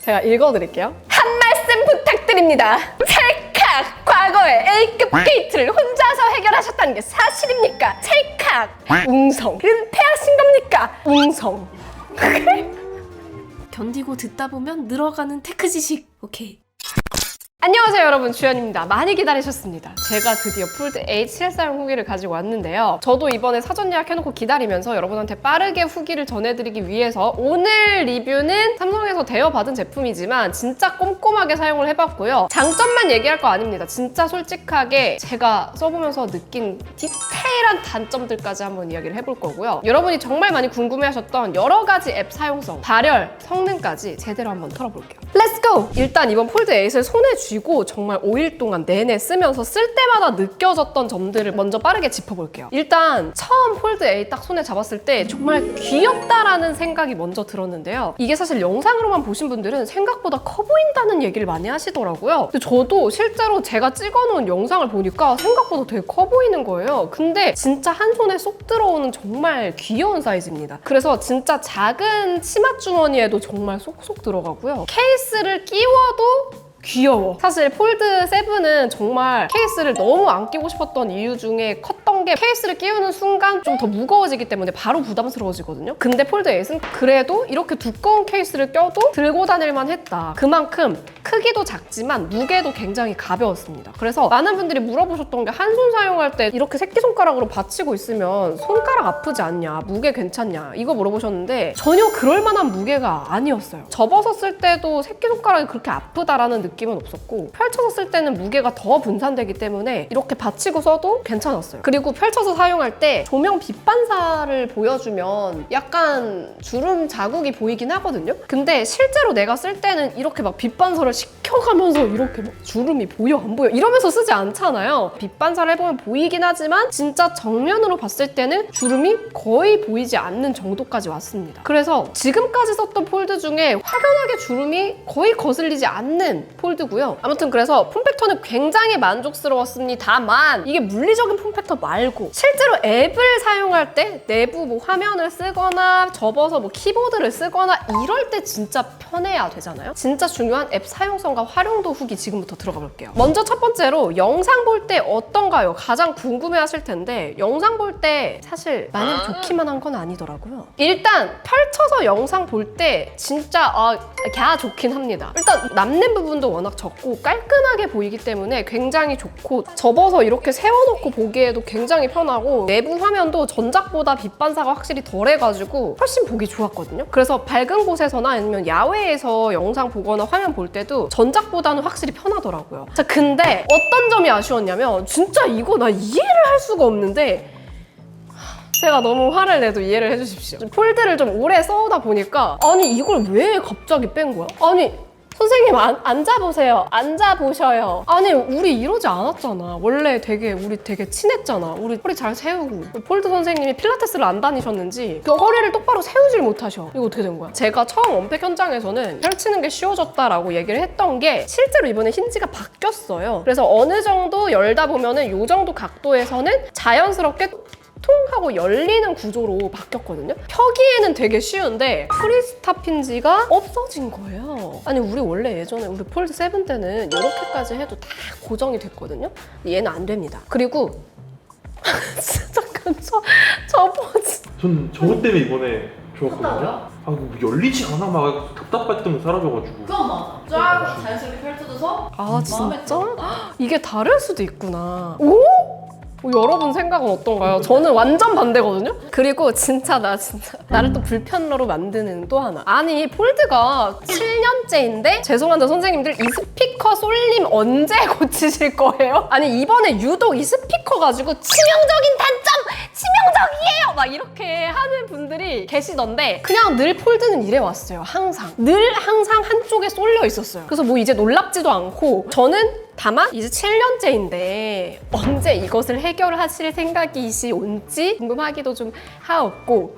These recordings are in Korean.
제가 읽어드릴게요. 한 말씀 부탁드립니다. 찰칵! 과거에 A급 게이트를 혼자서 해결하셨다는 게 사실입니까? 찰칵! 웅성. 은폐하신 겁니까? 웅성. 견디고 듣다 보면 늘어가는 테크 지식. 오케이. 안녕하세요 여러분, 주연입니다. 많이 기다리셨습니다. 제가 드디어 폴드 A7 사용 후기를 가지고 왔는데요. 저도 이번에 사전 예약해놓고 기다리면서 여러분한테 빠르게 후기를 전해드리기 위해서 오늘 리뷰는 삼성에서 대여받은 제품이지만 진짜 꼼꼼하게 사용을 해봤고요. 장점만 얘기할 거 아닙니다. 진짜 솔직하게 제가 써보면서 느낀 디테일한 단점들까지 한번 이야기를 해볼 거고요. 여러분이 정말 많이 궁금해하셨던 여러 가지 앱 사용성, 발열, 성능까지 제대로 한번 털어볼게요. 렛츠고! 일단 이번 폴드 8을 손에 쥐고 정말 5일 동안 내내 쓰면서 쓸 때마다 느껴졌던 점들을 먼저 빠르게 짚어볼게요. 일단 처음 폴드 8 딱 손에 잡았을 때 정말 귀엽다라는 생각이 먼저 들었는데요. 이게 사실 영상으로만 보신 분들은 생각보다 커 보인다는 얘기를 많이 하시더라고요. 근데 저도 실제로 제가 찍어놓은 영상을 보니까 생각보다 되게 커 보이는 거예요. 근데 진짜 한 손에 쏙 들어오는 정말 귀여운 사이즈입니다. 그래서 진짜 작은 치마 주머니에도 정말 쏙쏙 들어가고요. 케이스를 끼워도 귀여워. 사실 폴드 7은 정말 케이스를 너무 안 끼고 싶었던 이유 중에 컸던 게 케이스를 끼우는 순간 좀 더 무거워지기 때문에 바로 부담스러워지거든요. 근데 폴드 8은 그래도 이렇게 두꺼운 케이스를 껴도 들고 다닐만 했다. 그만큼 크기도 작지만 무게도 굉장히 가벼웠습니다. 그래서 많은 분들이 물어보셨던 게 한 손 사용할 때 이렇게 새끼손가락으로 받치고 있으면 손가락 아프지 않냐? 무게 괜찮냐? 이거 물어보셨는데 전혀 그럴 만한 무게가 아니었어요. 접어서 쓸 때도 새끼손가락이 그렇게 아프다라는 느낌은 없었고 펼쳐서 쓸 때는 무게가 더 분산되기 때문에 이렇게 받치고 써도 괜찮았어요. 그리고 펼쳐서 사용할 때 조명 빛 반사를 보여주면 약간 주름 자국이 보이긴 하거든요. 근데 실제로 내가 쓸 때는 이렇게 막 빛 반사를 시켜가면서 이렇게 막 주름이 보여 안 보여 이러면서 쓰지 않잖아요. 빛 반사를 해보면 보이긴 하지만 진짜 정면으로 봤을 때는 주름이 거의 보이지 않는 정도까지 왔습니다. 그래서 지금까지 썼던 폴드 중에 확연하게 주름이 거의 거슬리지 않는 폴드고요. 아무튼 그래서 폼팩터는 굉장히 만족스러웠습니다만 이게 물리적인 폼팩터 말고 실제로 앱을 사용할 때 내부 뭐 화면을 쓰거나 접어서 뭐 키보드를 쓰거나 이럴 때 진짜 편해야 되잖아요. 진짜 중요한 앱 사용성과 활용도 후기 지금부터 들어가 볼게요. 먼저 첫 번째로 영상 볼 때 어떤가요? 가장 궁금해 하실 텐데 영상 볼 때 사실 마냥 좋기만 한 건 아니더라고요. 일단 펼쳐서 영상 볼 때 진짜 갸 좋긴 합니다. 일단 남는 부분도 워낙 적고 깔끔하게 보이기 때문에 굉장히 좋고 접어서 이렇게 세워놓고 보기에도 굉장히 편하고 내부 화면도 전작보다 빛 반사가 확실히 덜해가지고 훨씬 보기 좋았거든요. 그래서 밝은 곳에서나 아니면 야외에서 영상 보거나 화면 볼 때도 전작보다는 확실히 편하더라고요. 자, 근데 어떤 점이 아쉬웠냐면 진짜 이거 나 이해를 할 수가 없는데 제가 너무 화를 내도 이해를 해주십시오. 폴드를 좀 오래 써오다 보니까 아니 이걸 왜 갑자기 뺀 거야? 아니 선생님 앉아보세요. 앉아보셔요. 아니 우리 이러지 않았잖아. 원래 우리 되게 친했잖아. 우리 허리 잘 세우고 폴드 선생님이 필라테스를 안 다니셨는지 그 허리를 똑바로 세우질 못하셔. 이거 어떻게 된 거야? 제가 처음 언팩 현장에서는 펼치는 게 쉬워졌다라고 얘기를 했던 게 실제로 이번에 힌지가 바뀌었어요. 그래서 어느 정도 열다 보면은 이 정도 각도에서는 자연스럽게 통 하고 열리는 구조로 바뀌었거든요. 펴기에는 되게 쉬운데 프리스탑 힌지가 없어진 거예요. 아니 우리 원래 예전에 우리 폴드 7 때는 이렇게까지 해도 다 고정이 됐거든요. 얘는 안 됩니다. 그리고 진짜 잠깐 저 포즈 전 저것 때문에 이번에 좋았거든요. 뭐 열리지 않아 막 답답했던 거 사라져가지고. 그건 맞아. 쫙 자연스럽게 펼쳐져서 진짜? 이게 다를 수도 있구나. 오? 여러분 생각은 어떤가요? 저는 완전 반대거든요? 그리고 진짜 나를 또 불편러로 만드는 또 하나. 아니 폴드가 7년째인데 죄송한데 선생님들 이 스피커 쏠림 언제 고치실 거예요? 아니 이번에 유독 이 스피커 가지고 치명적인 단점! 치명적이에요! 막 이렇게 하는 분들이 계시던데 그냥 늘 폴드는 이래 왔어요. 늘 항상 한쪽에 쏠려 있었어요. 그래서 뭐 이제 놀랍지도 않고 저는 다만 이제 7년째인데 언제 이것을 해결하실 생각이시 온지 궁금하기도 좀 하옵고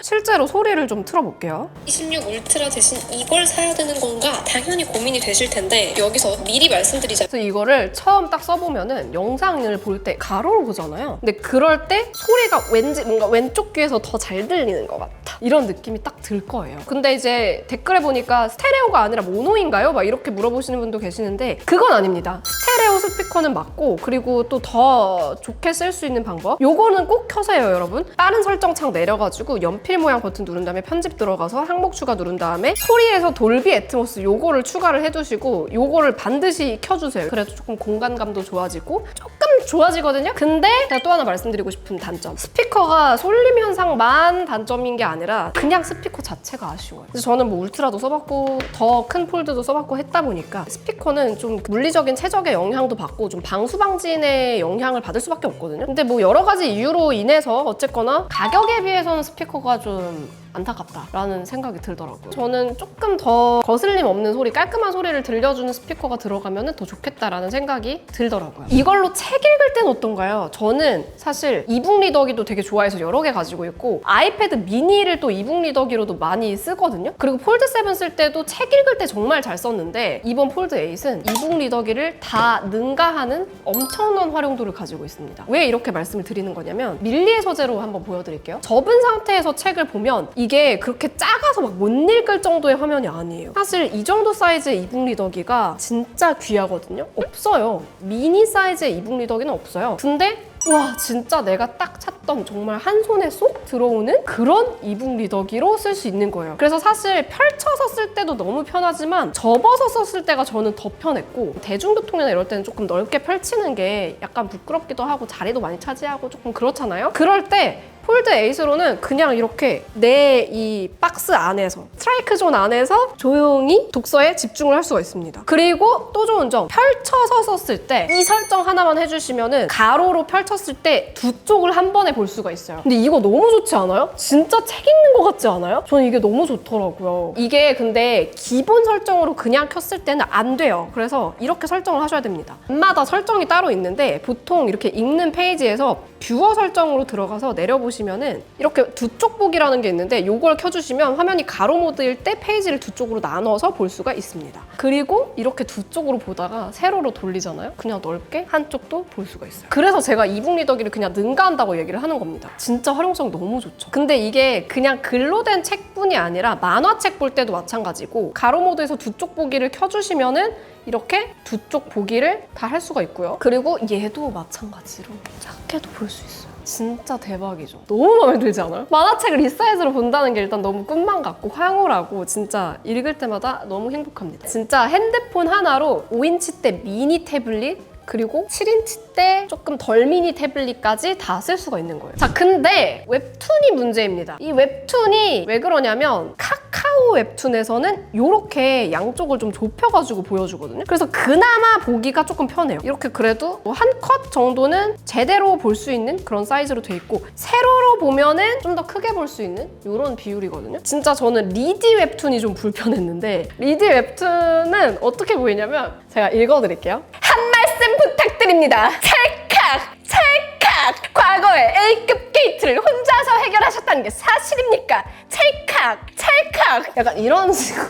실제로 소리를 좀 틀어볼게요. 26 울트라 대신 이걸 사야 되는 건가? 당연히 고민이 되실 텐데 여기서 미리 말씀드리자면 그래서 이거를 처음 딱 써보면은 영상을 볼 때 가로로 보잖아요. 근데 그럴 때 소리가 왠지 뭔가 왼쪽 귀에서 더 잘 들리는 것 같아. 이런 느낌이 딱 들 거예요. 근데 이제 댓글에 보니까 스테레오가 아니라 모노인가요? 막 이렇게 물어보시는 분도 계시는데 그건 아닙니다. 스테레오 스피커는 맞고 그리고 또 더 좋게 쓸 수 있는 방법 요거는 꼭 켜세요 여러분. 다른 설정창 내려가지고 연필 모양 버튼 누른 다음에 편집 들어가서 항목 추가 누른 다음에 소리에서 돌비 애트모스 요거를 추가를 해두시고 요거를 반드시 켜주세요. 그래도 조금 공간감도 좋아지고 조금 좋아지거든요. 근데 제가 또 하나 말씀드리고 싶은 단점, 스피커가 솔림 현상만 단점인 게 아니라 그냥 스피커 자체가 아쉬워요. 그래서 저는 뭐 울트라도 써봤고 더 큰 폴드도 써봤고 했다 보니까 스피커는 좀 물리적인 최적의 영향도 받고 좀 방수방진의 영향을 받을 수밖에 없거든요. 근데 뭐 여러 가지 이유로 인해서 어쨌거나 가격에 비해서는 스피커가 좀 안타깝다라는 생각이 들더라고요. 저는 조금 더 거슬림 없는 소리, 깔끔한 소리를 들려주는 스피커가 들어가면 더 좋겠다라는 생각이 들더라고요. 이걸로 책 읽을 땐 어떤가요? 저는 사실 이북 리더기도 되게 좋아해서 여러 개 가지고 있고 아이패드 미니를 또 이북 리더기로도 많이 쓰거든요. 그리고 폴드 7 쓸 때도 책 읽을 때 정말 잘 썼는데 이번 폴드 8은 이북 리더기를 다 능가하는 엄청난 활용도를 가지고 있습니다. 왜 이렇게 말씀을 드리는 거냐면 밀리의 소재로 한번 보여드릴게요. 접은 상태에서 책을 보면 이게 그렇게 작아서 막 못 읽을 정도의 화면이 아니에요. 사실 이 정도 사이즈의 이북 리더기가 진짜 귀하거든요. 없어요. 미니 사이즈의 이북 리더기는 없어요. 근데 와 진짜 내가 딱 찾던 정말 한 손에 쏙 들어오는 그런 이북 리더기로 쓸 수 있는 거예요. 그래서 사실 펼쳐서 쓸 때도 너무 편하지만 접어서 썼을 때가 저는 더 편했고 대중교통이나 이럴 때는 조금 넓게 펼치는 게 약간 부끄럽기도 하고 자리도 많이 차지하고 조금 그렇잖아요. 그럴 때 폴드 8으로는 그냥 이렇게 내 이 박스 안에서 스트라이크 존 안에서 조용히 독서에 집중을 할 수가 있습니다. 그리고 또 좋은 점, 펼쳐서 썼을 때 이 설정 하나만 해주시면은 가로로 펼쳤을 때 두 쪽을 한 번에 볼 수가 있어요. 근데 이거 너무 좋지 않아요? 진짜 책 읽는 것 같지 않아요? 저는 이게 너무 좋더라고요. 이게 근데 기본 설정으로 그냥 켰을 때는 안 돼요. 그래서 이렇게 설정을 하셔야 됩니다. 밤마다 설정이 따로 있는데 보통 이렇게 읽는 페이지에서 뷰어 설정으로 들어가서 내려보시면은 이렇게 두 쪽 보기라는 게 있는데 이걸 켜주시면 화면이 가로 모드일 때 페이지를 두 쪽으로 나눠서 볼 수가 있습니다. 그리고 이렇게 두 쪽으로 보다가 세로로 돌리잖아요? 그냥 넓게 한쪽도 볼 수가 있어요. 그래서 제가 이북 리더기를 그냥 능가한다고 얘기를 하는 겁니다. 진짜 활용성 너무 좋죠. 근데 이게 그냥 글로 된 책뿐이 아니라 만화책 볼 때도 마찬가지고 가로 모드에서 두 쪽 보기를 켜주시면은 이렇게 두 쪽 보기를 다 할 수가 있고요. 그리고 얘도 마찬가지로 작게도 볼 수 있어요. 진짜 대박이죠. 너무 마음에 들지 않아요? 만화책을 이 사이즈로 본다는 게 일단 너무 꿈만 같고 황홀하고 진짜 읽을 때마다 너무 행복합니다. 진짜 핸드폰 하나로 5인치 대 미니 태블릿 그리고 7인치 때 조금 덜 미니 태블릿까지 다 쓸 수가 있는 거예요. 자, 근데 웹툰이 문제입니다. 이 웹툰이 왜 그러냐면 카카오 웹툰에서는 이렇게 양쪽을 좀 좁혀가지고 보여주거든요. 그래서 그나마 보기가 조금 편해요. 이렇게 그래도 한 컷 정도는 제대로 볼 수 있는 그런 사이즈로 돼 있고 세로로 보면은 좀 더 크게 볼 수 있는 이런 비율이거든요. 진짜 저는 리디 웹툰이 좀 불편했는데 리디 웹툰은 어떻게 보이냐면 제가 읽어드릴게요. 한 말씀 부탁드립니다. 찰칵! 찰칵! 과거에 A급 게이트를 혼자서 해결하셨다는 게 사실입니까? 찰칵! 찰칵! 약간 이런 식으로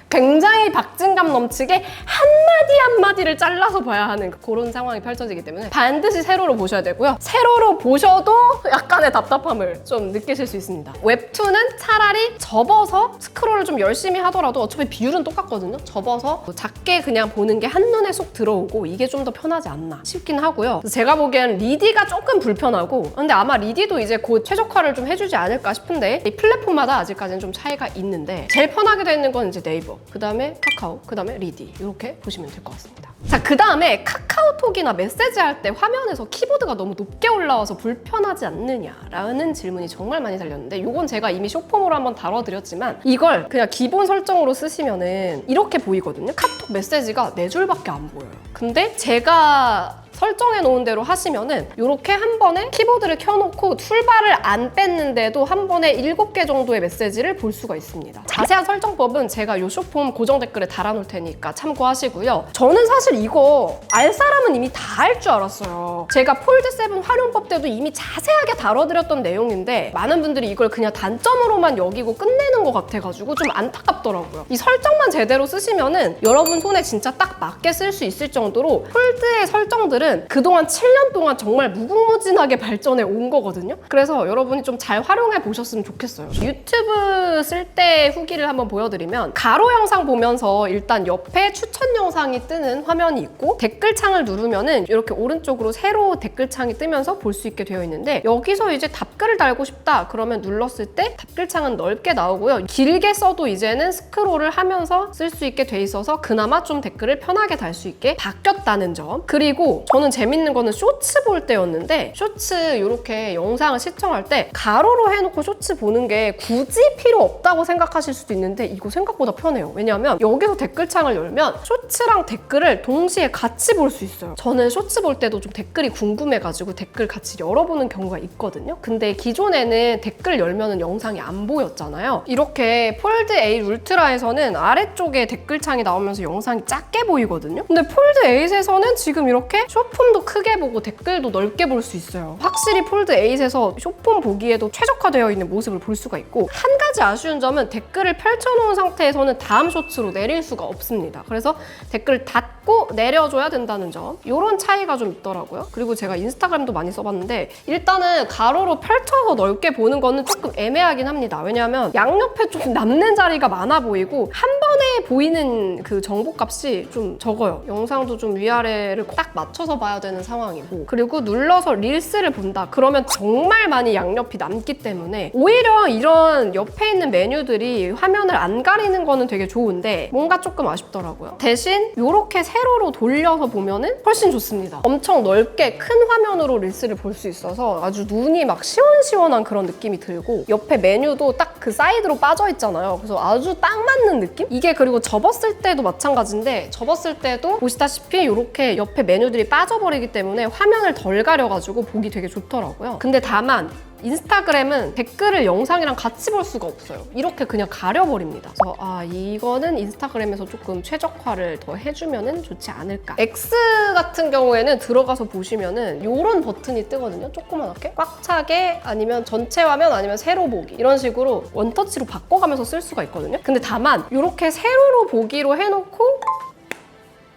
굉장히 박진감 넘치게 한마디 한마디를 잘라서 봐야 하는 그런 상황이 펼쳐지기 때문에 반드시 세로로 보셔야 되고요. 세로로 보셔도 약간의 답답함을 좀 느끼실 수 있습니다. 웹툰은 차라리 접어서 스크롤을 좀 열심히 하더라도 어차피 비율은 똑같거든요. 접어서 작게 그냥 보는 게 한눈에 쏙 들어오고 이게 좀 더 편하지 않나 싶긴 하고요. 그래서 제가 보기엔 리디가 조금 불편하고 근데 아마 리디도 이제 곧 최적화를 좀 해주지 않을까 싶은데 이 플랫폼마다 아직까지는 좀 차이가 있는데 제일 편하게 되어 있는 건 이제 네이버 그 다음에 카카오, 그 다음에 리디 이렇게 보시면 될 것 같습니다. 자, 그 다음에 카카오톡이나 메시지 할 때 화면에서 키보드가 너무 높게 올라와서 불편하지 않느냐라는 질문이 정말 많이 달렸는데 이건 제가 이미 쇼폼으로 한번 다뤄드렸지만 이걸 그냥 기본 설정으로 쓰시면은 이렇게 보이거든요. 카톡 메시지가 4줄밖에 안 보여요. 근데 제가 설정해 놓은 대로 하시면은 이렇게 한 번에 키보드를 켜놓고 툴바를 안 뺐는데도 한 번에 7개 정도의 메시지를 볼 수가 있습니다. 자세한 설정법은 제가 이 쇼폼 고정 댓글에 달아놓을 테니까 참고하시고요. 저는 사실 이거 알 사람은 이미 다 알 줄 알았어요. 제가 폴드7 활용법 때도 이미 자세하게 다뤄드렸던 내용인데 많은 분들이 이걸 그냥 단점으로만 여기고 끝내는 것 같아가지고 좀 안타깝더라고요. 이 설정만 제대로 쓰시면은 여러분 손에 진짜 딱 맞게 쓸 수 있을 정도로 폴드의 설정들은 그동안 7년 동안 정말 무궁무진하게 발전해 온 거거든요. 그래서 여러분이 좀 잘 활용해 보셨으면 좋겠어요. 유튜브 쓸 때 후기를 한번 보여드리면 가로 영상 보면서 일단 옆에 추천 영상이 뜨는 화면이 있고 댓글창을 누르면은 이렇게 오른쪽으로 세로 댓글창이 뜨면서 볼 수 있게 되어 있는데 여기서 이제 답글을 달고 싶다 그러면 눌렀을 때 답글창은 넓게 나오고요. 길게 써도 이제는 스크롤을 하면서 쓸 수 있게 돼 있어서 그나마 좀 댓글을 편하게 달 수 있게 바뀌었다는 점. 그리고 저는 재밌는 거는 쇼츠 볼 때였는데 쇼츠 이렇게 영상을 시청할 때 가로로 해놓고 쇼츠 보는 게 굳이 필요 없다고 생각하실 수도 있는데 이거 생각보다 편해요. 왜냐하면 여기서 댓글창을 열면 쇼츠랑 댓글을 동시에 같이 볼 수 있어요. 저는 쇼츠 볼 때도 좀 댓글이 궁금해가지고 댓글 같이 열어보는 경우가 있거든요. 근데 기존에는 댓글 열면은 영상이 안 보였잖아요. 이렇게 폴드 8 울트라에서는 아래쪽에 댓글창이 나오면서 영상이 작게 보이거든요. 근데 폴드 8에서는 지금 이렇게 쇼폼도 크게 보고 댓글도 넓게 볼 수 있어요. 확실히 폴드 8에서 쇼폼 보기에도 최적화되어 있는 모습을 볼 수가 있고 한 가지 아쉬운 점은 댓글을 펼쳐놓은 상태에서는 다음 쇼츠로 내릴 수가 없습니다. 그래서 댓글 닫고 내려줘야 된다는 점. 이런 차이가 좀 있더라고요. 그리고 제가 인스타그램도 많이 써봤는데 일단은 가로로 펼쳐서 넓게 보는 거는 조금 애매하긴 합니다. 왜냐하면 양옆에 좀 남는 자리가 많아 보이고 한 번에 보이는 그 정보값이 좀 적어요. 영상도 좀 위아래를 딱 맞춰서 봐야 되는 상황이고 그리고 눌러서 릴스를 본다. 그러면 정말 많이 양옆이 남기 때문에 오히려 이런 옆에 있는 메뉴들이 화면을 안 가리는 거는 되게 좋은데 뭔가 조금 아쉽더라고요. 대신 이렇게 세로로 돌려서 보면은 훨씬 좋습니다. 엄청 넓게 큰 화면으로 릴스를 볼 수 있어서 아주 눈이 막 시원시원한 그런 느낌이 들고 옆에 메뉴도 딱 그 사이드로 빠져 있잖아요. 그래서 아주 딱 맞는 느낌? 이게 그리고 접었을 때도 마찬가지인데 접었을 때도 보시다시피 이렇게 옆에 메뉴들이 빠져버리기 때문에 화면을 덜 가려가지고 보기 되게 좋더라고요. 근데 다만 인스타그램은 댓글을 영상이랑 같이 볼 수가 없어요. 이렇게 그냥 가려버립니다. 그래서 이거는 인스타그램에서 조금 최적화를 더 해주면 좋지 않을까. X 같은 경우에는 들어가서 보시면은 이런 버튼이 뜨거든요. 조그맣게 꽉 차게 아니면 전체 화면 아니면 세로 보기 이런 식으로 원터치로 바꿔가면서 쓸 수가 있거든요. 근데 다만 이렇게 세로로 보기로 해놓고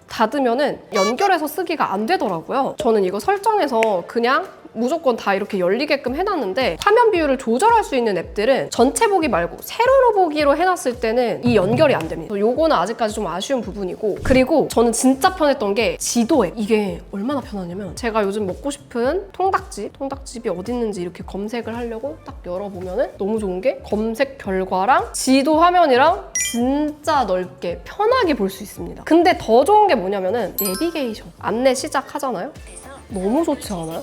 닫으면은 연결해서 쓰기가 안 되더라고요. 저는 이거 설정해서 그냥 무조건 다 이렇게 열리게끔 해놨는데 화면 비율을 조절할 수 있는 앱들은 전체 보기 말고 세로로 보기로 해놨을 때는 이 연결이 안 됩니다. 요거는 아직까지 좀 아쉬운 부분이고 그리고 저는 진짜 편했던 게 지도 앱. 이게 얼마나 편하냐면 제가 요즘 먹고 싶은 통닭집이 어디 있는지 이렇게 검색을 하려고 딱 열어보면은 너무 좋은 게 검색 결과랑 지도 화면이랑 진짜 넓게 편하게 볼 수 있습니다. 근데 더 좋은 게 뭐냐면은 내비게이션. 안내 시작하잖아요? 너무 좋지 않아요?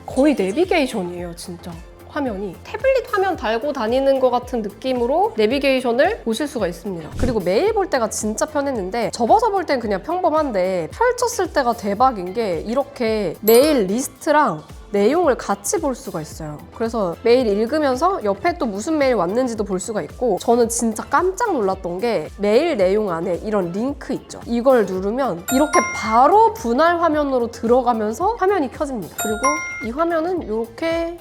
거의 내비게이션이에요, 진짜. 화면이 태블릿 화면 달고 다니는 것 같은 느낌으로 내비게이션을 보실 수가 있습니다. 그리고 매일 볼 때가 진짜 편했는데 접어서 볼 땐 그냥 평범한데 펼쳤을 때가 대박인 게 이렇게 메일 리스트랑 내용을 같이 볼 수가 있어요. 그래서 메일 읽으면서 옆에 또 무슨 메일 왔는지도 볼 수가 있고 저는 진짜 깜짝 놀랐던 게 메일 내용 안에 이런 링크 있죠. 이걸 누르면 이렇게 바로 분할 화면으로 들어가면서 화면이 켜집니다. 그리고 이 화면은 이렇게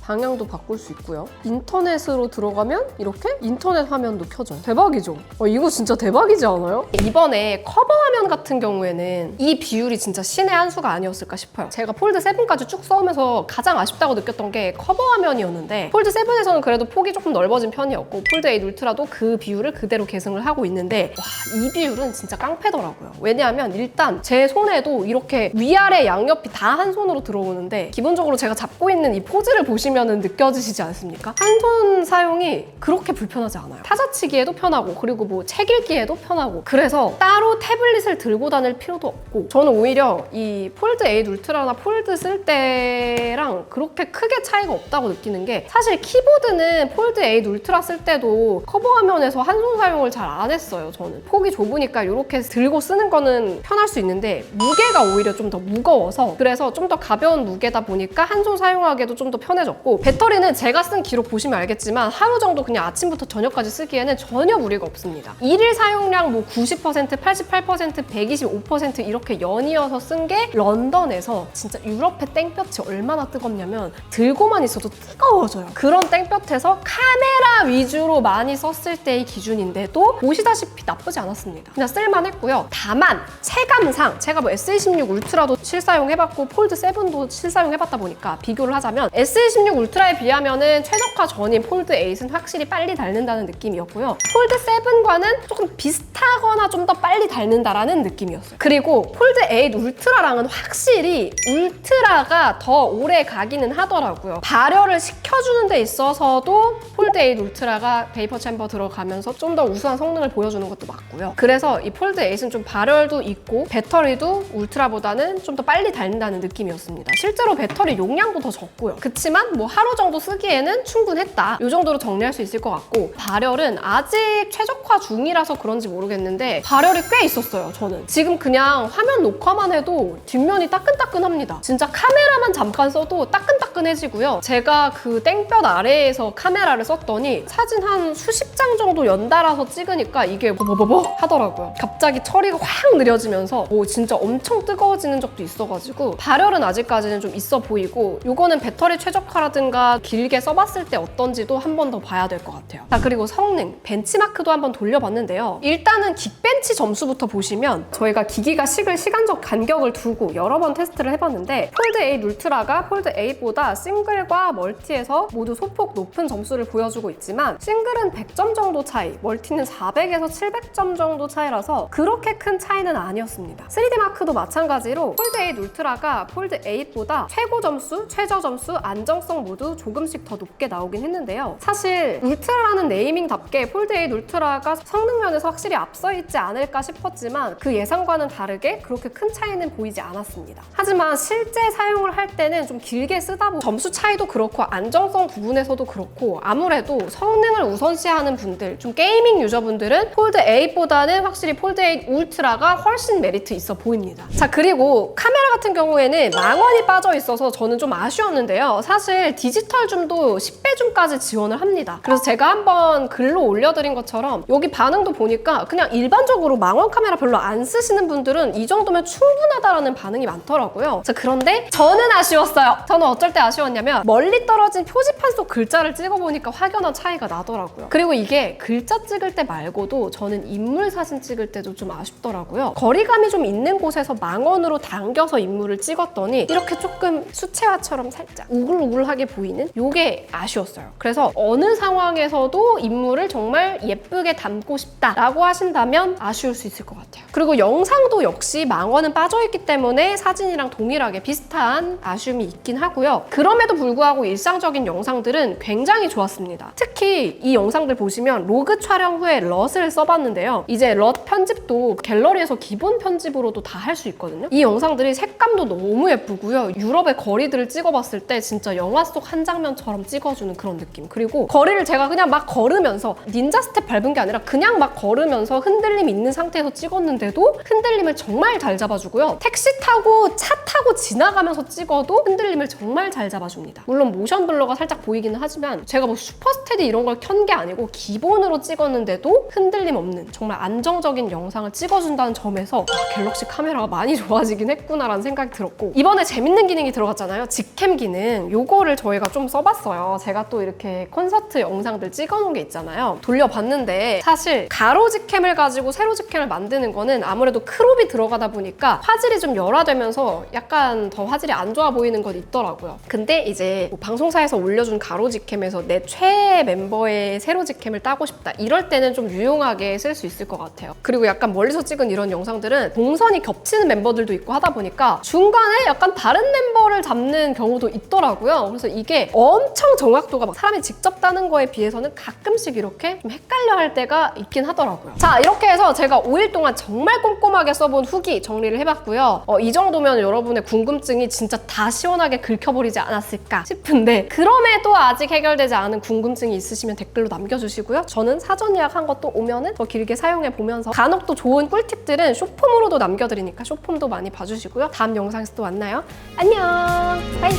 방향도 바꿀 수 있고요. 인터넷으로 들어가면 이렇게 인터넷 화면도 켜져요. 대박이죠? 이거 진짜 대박이지 않아요? 이번에 커버 화면 같은 경우에는 이 비율이 진짜 신의 한 수가 아니었을까 싶어요. 제가 폴드 7까지 쭉 써오면서 가장 아쉽다고 느꼈던 게 커버 화면이었는데 폴드 7에서는 그래도 폭이 조금 넓어진 편이었고 폴드 8 울트라도 그 비율을 그대로 계승을 하고 있는데 이 비율은 진짜 깡패더라고요. 왜냐하면 일단 제 손에도 이렇게 위아래 양옆이 다 한 손으로 들어오는데 기본적으로 제가 잡고 있는 이 포즈를 보시면 보시면은 느껴지시지 않습니까? 한 손 사용이 그렇게 불편하지 않아요. 타자치기에도 편하고 그리고 뭐 책 읽기에도 편하고 그래서 따로 태블릿을 들고 다닐 필요도 없고 저는 오히려 이 폴드 8 울트라나 폴드 쓸 때랑 그렇게 크게 차이가 없다고 느끼는 게 사실 키보드는 폴드 8 울트라 쓸 때도 커버 화면에서 한 손 사용을 잘 안 했어요. 저는 폭이 좁으니까 이렇게 들고 쓰는 거는 편할 수 있는데 무게가 오히려 좀 더 무거워서 그래서 좀 더 가벼운 무게다 보니까 한 손 사용하기에도 좀 더 편해졌고 배터리는 제가 쓴 기록 보시면 알겠지만 하루 정도 그냥 아침부터 저녁까지 쓰기에는 전혀 무리가 없습니다. 일일 사용량 뭐 90%, 88%, 125% 이렇게 연이어서 쓴 게 런던에서 진짜 유럽의 땡볕이 얼마나 뜨겁냐면 들고만 있어도 뜨거워져요. 그런 땡볕에서 카메라 위주로 많이 썼을 때의 기준인데도 보시다시피 나쁘지 않았습니다. 그냥 쓸만했고요. 다만 체감상 제가 뭐 S26 울트라도 실사용해봤고 폴드 7도 실사용해봤다 보니까 비교를 하자면 S26 울트라에 비하면은 최적화 전인 폴드 8은 확실히 빨리 닳는다는 느낌이었고요. 폴드 7과는 조금 비슷하거나 좀 더 빨리 닳는다라는 느낌이었어요. 그리고 폴드 8 울트라랑은 확실히 울트라가 더 오래 가기는 하더라고요. 발열을 식혀주는 데 있어서도 폴드 8 울트라가 베이퍼 챔버 들어가면서 좀 더 우수한 성능을 보여주는 것도 맞고요. 그래서 이 폴드 8은 좀 발열도 있고 배터리도 울트라보다는 좀 더 빨리 닳는다는 느낌이었습니다. 실제로 배터리 용량도 더 적고요. 그치만 뭐 하루 정도 쓰기에는 충분했다. 이 정도로 정리할 수 있을 것 같고 발열은 아직 최적화 중이라서 그런지 모르겠는데 발열이 꽤 있었어요. 저는 지금 그냥 화면 녹화만 해도 뒷면이 따끈따끈합니다. 진짜 카메라만 잠깐 써도 따끈따끈해지고요. 제가 그 땡볕 아래에서 카메라를 썼더니 사진 한 수십 장 정도 연달아서 찍으니까 이게 버버버버 하더라고요. 갑자기 처리가 확 느려지면서 뭐 진짜 엄청 뜨거워지는 적도 있어가지고 발열은 아직까지는 좀 있어 보이고 요거는 배터리 최적화라든가 길게 써봤을 때 어떤지도 한 번 더 봐야 될 것 같아요. 자, 그리고 성능 벤치마크도 한번 돌려봤는데요. 일단은 긱벤치 점수부터 보시면 저희가 기기가 식을 시간적 간격을 두고 여러 번 테스트를 해봤는데 폴드 8 울트라가 폴드 8보다 싱글과 멀티에서 모두 소폭 높은 점수를 보여주고 있지만 싱글은 100점 정도 차이, 멀티는 400에서 700점 정도 차이라서 그렇게 큰 차이는 아니었습니다. 3D 마크도 마찬가지로 폴드 8 울트라가 폴드 8보다 최고 점수, 최저 점수, 안정성 모두 조금씩 더 높게 나오긴 했는데요. 사실 울트라라는 네이밍답게 폴드 8 울트라가 성능 면에서 확실히 앞서 있지 않을까 싶었지만 그 예상과는 다르게 그렇게 큰 차이는 보이지 않았습니다. 하지만 실제 사용을 할 때는 좀 길게 쓰다 보면 점수 차이도 그렇고 안정성 부분에서도 그렇고 아무래도 성능을 우선시하는 분들, 좀 게이밍 유저분들은 폴드 8보다는 확실히 폴드 8 울트라가 훨씬 메리트 있어 보입니다. 자, 그리고 카메라 같은 경우에는 망원이 빠져 있어서 저는 좀 아쉬웠는데요. 사실 디지털 줌도 10배 줌까지 지원을 합니다. 그래서 제가 한번 글로 올려드린 것처럼 여기 반응도 보니까 그냥 일반적으로 망원 카메라 별로 안 쓰시는 분들은 이 정도면 충분하다라는 반응이 많더라고요. 자, 그런데 저는 아쉬웠어요. 저는 어쩔 때 아쉬웠냐면 멀리 떨어진 표지판 속 글자를 찍어보니까 확연한 차이가 나더라고요. 그리고 이게 글자 찍을 때 말고도 저는 인물 사진 찍을 때도 좀 아쉽더라고요. 거리감이 좀 있는 곳에서 망원으로 당겨서 인물을 찍었더니 이렇게 조금 수채화처럼 살짝 우글우글하게 보이는 이게 아쉬웠어요. 그래서 어느 상황에서도 인물을 정말 예쁘게 담고 싶다라고 하신다면 아쉬울 수 있을 것 같아요. 그리고 영상도 역시 망원은 빠져있기 때문에 사진이랑 동일하게 비슷한 아쉬움이 있긴 하고요. 그럼에도 불구하고 일상적인 영상들은 굉장히 좋았습니다. 특히 이 영상들 보시면 로그 촬영 후에 럿을 써봤는데요. 이제 럿 편집도 갤러리에서 기본 편집으로도 다 할 수 있거든요. 이 영상들이 색감도 너무 예쁘고요. 유럽의 거리들을 찍어봤을 때 진짜 영화 속 한 장면처럼 찍어주는 그런 느낌. 그리고 거리를 제가 그냥 막 걸으면서 닌자 스텝 밟은 게 아니라 그냥 막 걸으면서 흔들림 있는 상태에서 찍었는데도 흔들림을 정말 잘 잡아주고요. 택시 타고 차 타고 지나가면서 찍어도 흔들림을 정말 잘 잡아줍니다. 물론 모션 블러가 살짝 보이기는 하지만 제가 뭐 슈퍼스테디 이런 걸 켠 게 아니고 기본으로 찍었는데도 흔들림 없는 정말 안정적인 영상을 찍어준다는 점에서 갤럭시 카메라가 많이 좋아지긴 했구나라는 생각이 들었고 이번에 재밌는 기능이 들어갔잖아요. 직캠 기능. 요거를 저희가 좀 써봤어요. 제가 또 이렇게 콘서트 영상들 찍어놓은 게 있잖아요. 돌려봤는데 사실 가로 직캠을 가지고 세로 직캠을 만드는 거는 아무래도 크롭이 들어가다 보니까 화질이 좀 열화되면서 약간 더 화질이 안 좋아 보이는 건 있더라고요. 근데 이제 뭐 방송사에서 올려준 가로 직캠에서 내 최애 멤버의 세로 직캠을 따고 싶다. 이럴 때는 좀 유용하게 쓸 수 있을 것 같아요. 그리고 약간 멀리서 찍은 이런 영상들은 동선이 겹치는 멤버들도 있고 하다 보니까 중간에 약간 다른 멤버를 잡는 경우도 있더라고요. 그래서 그래서 이게 엄청 정확도가 막 사람이 직접 따는 거에 비해서는 가끔씩 이렇게 좀 헷갈려 할 때가 있긴 하더라고요. 자, 이렇게 해서 제가 5일 동안 정말 꼼꼼하게 써본 후기 정리를 해봤고요. 이 정도면 여러분의 궁금증이 진짜 다 시원하게 긁혀버리지 않았을까 싶은데, 그럼에도 아직 해결되지 않은 궁금증이 있으시면 댓글로 남겨주시고요. 저는 사전 예약한 것도 오면은 더 길게 사용해보면서 간혹 또 좋은 꿀팁들은 쇼폼으로도 남겨드리니까 쇼폼도 많이 봐주시고요. 다음 영상에서 또 만나요. 안녕. 바이.